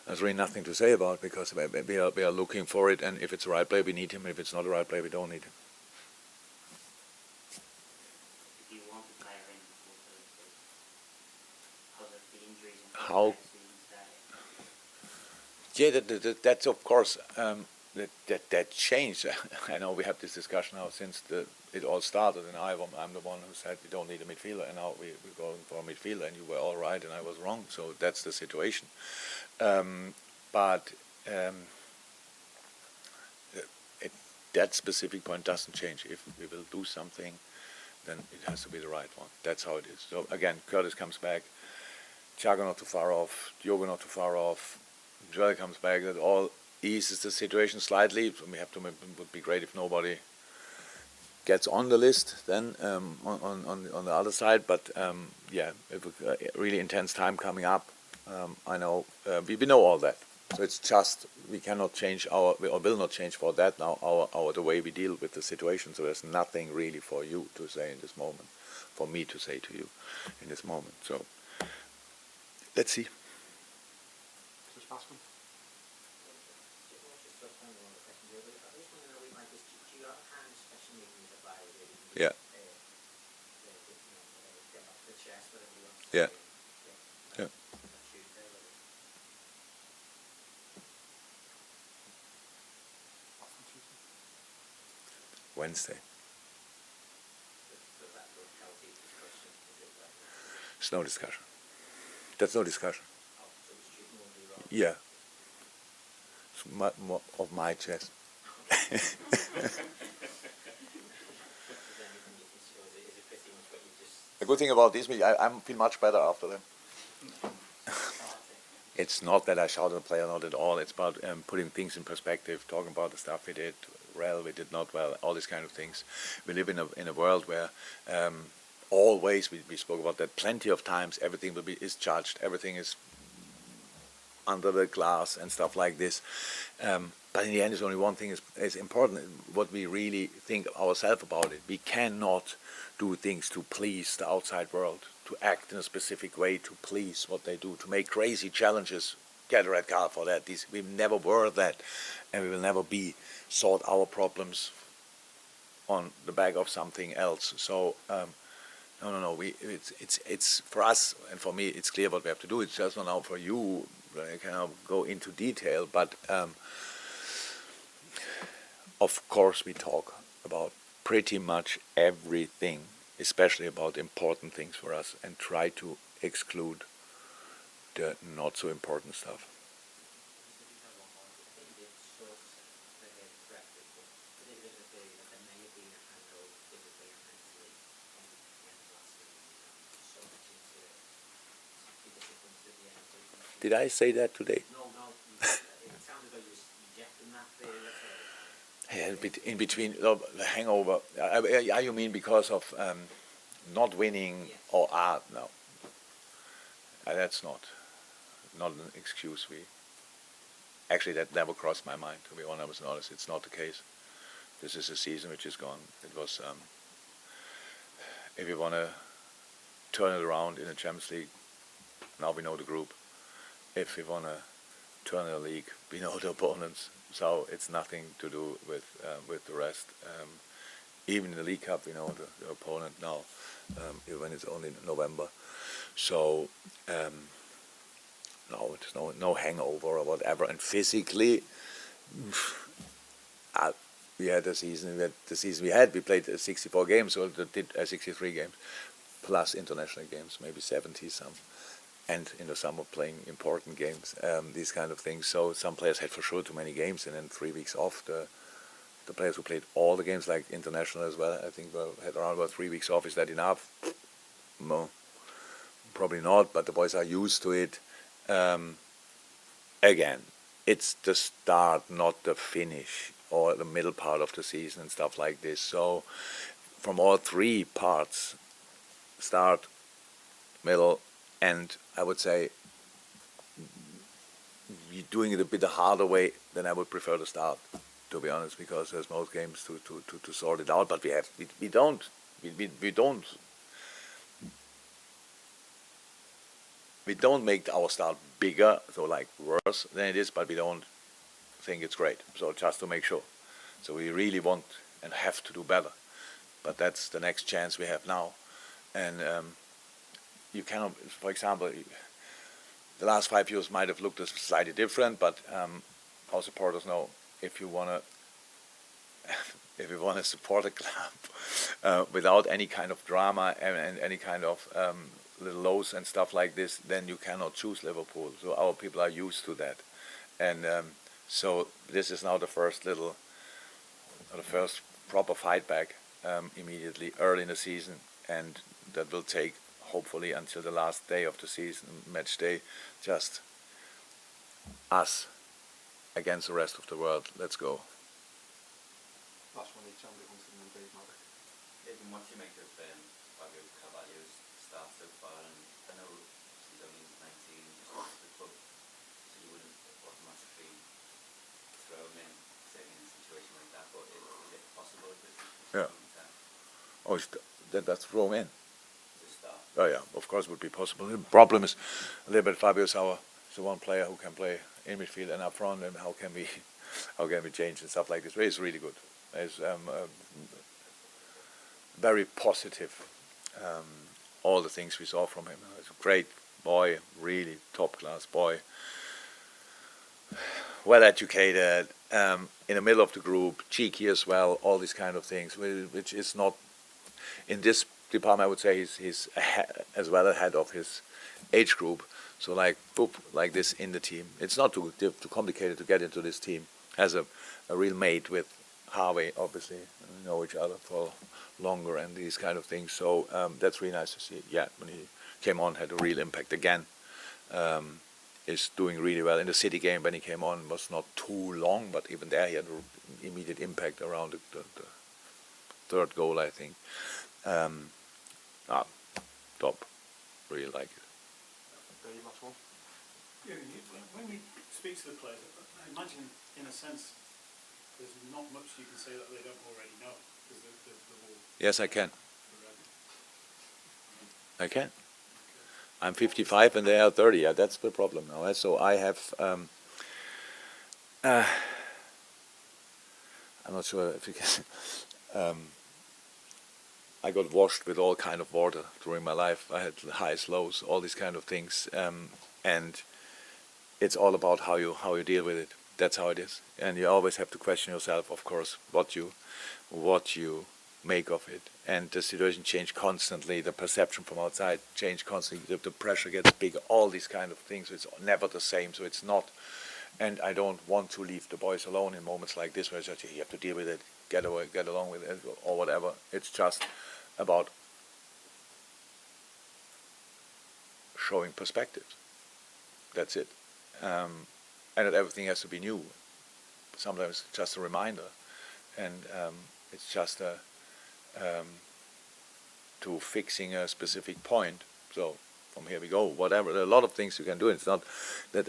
there's really nothing to say about, because we are looking for it, and if it's the right player, we need him. If it's not the right player, we don't need him. If you want a player in before Thursday, because of the injuries and How? Yeah, that's of course that changed. I know we have this discussion now since it all started, and I'm the one who said we don't need a midfielder, and now we're going for a midfielder, and you were all right, and I was wrong. So that's the situation. But that specific point doesn't change. If we will do something, then it has to be the right one. That's how it is. So again, Curtis comes back, Thiago not too far off, Diogo not too far off, Joel comes back. That all eases the situation slightly. We have to. It would be great if nobody gets on the list then on the other side. But yeah, it was a really intense time coming up. I know we know all that. So it's just we cannot change or will not change for that now the way we deal with the situation. So there's nothing really for you to say in this moment, for me to say to you in this moment. So let's see. Yeah. Yeah. Yeah. Wednesday. It's no discussion. That's no discussion. Yeah. It's more of my chest. The good thing about this meeting, I feel much better after them. It's not that I shouted at the player, not at all. It's about putting things in perspective, talking about the stuff we did well, we did not well, all these kind of things. We live in a world where always, we spoke about that plenty of times, everything is judged, everything is under the glass and stuff like this. But in the end, there's only one thing is important, what we really think ourselves about it. We cannot do things to please the outside world, to act in a specific way to please what they do, to make crazy challenges, get a red card for that. We never were that, and we will never be. Sort our problems on the back of something else. So no. It's for us and for me. It's clear what we have to do. It's just not now for you. I cannot go into detail, but of course we talk about pretty much everything, especially about important things for us, and try to exclude the not so important stuff. Did I say that today? No. It sounded like you rejecting that there. Yeah, in between the hangover. You mean because of not winning or no? That's not an excuse. Actually, that never crossed my mind. To be honest, it's not the case. This is a season which is gone. It was. If you want to turn it around in the Champions League, now we know the group. If we want to turn the league, we know the opponents. So it's nothing to do with the rest. Even in the League Cup, we know the opponent now, when it's only November. So no, it's no hangover or whatever. And physically, we had the season. We played 64 games, so we did 63 games, plus international games, maybe 70 some. And in the summer playing important games, these kind of things. So some players had for sure too many games, and then 3 weeks off. The players who played all the games, like international as well, I think had around about 3 weeks off. Is that enough? No, probably not. But the boys are used to it. Again, it's the start, not the finish or the middle part of the season and stuff like this. So from all three parts, start, middle, and I would say you're doing it a bit the harder way than I would prefer to start, to be honest, because there's most games to sort it out. But we don't we don't make our start bigger, so like worse than it is, but we don't think it's great. So just to make sure. So we really want and have to do better. But that's the next chance we have now. And you cannot, for example, the last 5 years might have looked slightly different, but our supporters know if you want to if you want to support a club without any kind of drama and any kind of little lows and stuff like this, then you cannot choose Liverpool. So our people are used to that, and so this is now the first proper fight back immediately early in the season, and that will take hopefully until the last day of the season, match day, just us against the rest of the world. Let's go. Last one each, Andy Hunter and Dave Maddock. Even what you make of Fabio Carvalho's start so far, and I know he's only 19, just started the club, so you wouldn't automatically throw him in, certainly in a situation like that, but is it possible at this Yeah. moment in time Oh, that's thrown in. to start? Oh yeah, of course it would be possible. The problem is a little bit Fabio's the one player who can play in midfield and up front, and how can we change and stuff like this? But he's really good. He's very positive. All the things we saw from him. He's a great boy, really top class boy. Well educated, in the middle of the group, cheeky as well. All these kind of things, which is not in this department. I would say he's as well ahead of his age group. So like this in the team. It's not too complicated to get into this team. Has a real mate with Harvey, obviously. We know each other for longer and these kind of things. So that's really nice to see. Yeah, when he came on, had a real impact again. Is doing really well in the City game. When he came on, was not too long, but even there he had an immediate impact around the third goal, I think. Top. Really like it. Dave, last one. Jurgen, when we speak to the players, I imagine, in a sense, there's not much you can say that they don't already know, because they're all Yes, I can. already. I can. I'm 55 and they are 30. Yeah, that's the problem now. So I have. I'm not sure if you can. I got washed with all kind of water during my life. I had highs, lows, all these kind of things, and it's all about how you deal with it. That's how it is, and you always have to question yourself, of course, what you make of it. And the situation changed constantly. The perception from outside changed constantly. The pressure gets bigger. All these kind of things. It's never the same. So it's not. And I don't want to leave the boys alone in moments like this, where it's just, you have to deal with it, get along with it, or whatever. It's just about showing perspectives. That's it. And that everything has to be new. Sometimes it's just a reminder, and it's just to fixing a specific point. So from here we go. Whatever. There are a lot of things you can do. It's not that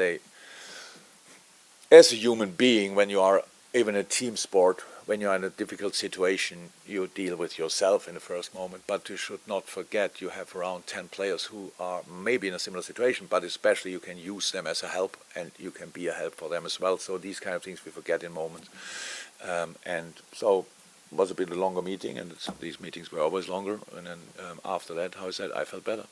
as a human being, when you are even a team sport, when you are in a difficult situation, you deal with yourself in the first moment. But you should not forget you have around 10 players who are maybe in a similar situation, but especially you can use them as a help, and you can be a help for them as well. So these kind of things we forget in moments. And so it was a bit a longer meeting, and these meetings were always longer. And then after that, how I said, I felt better.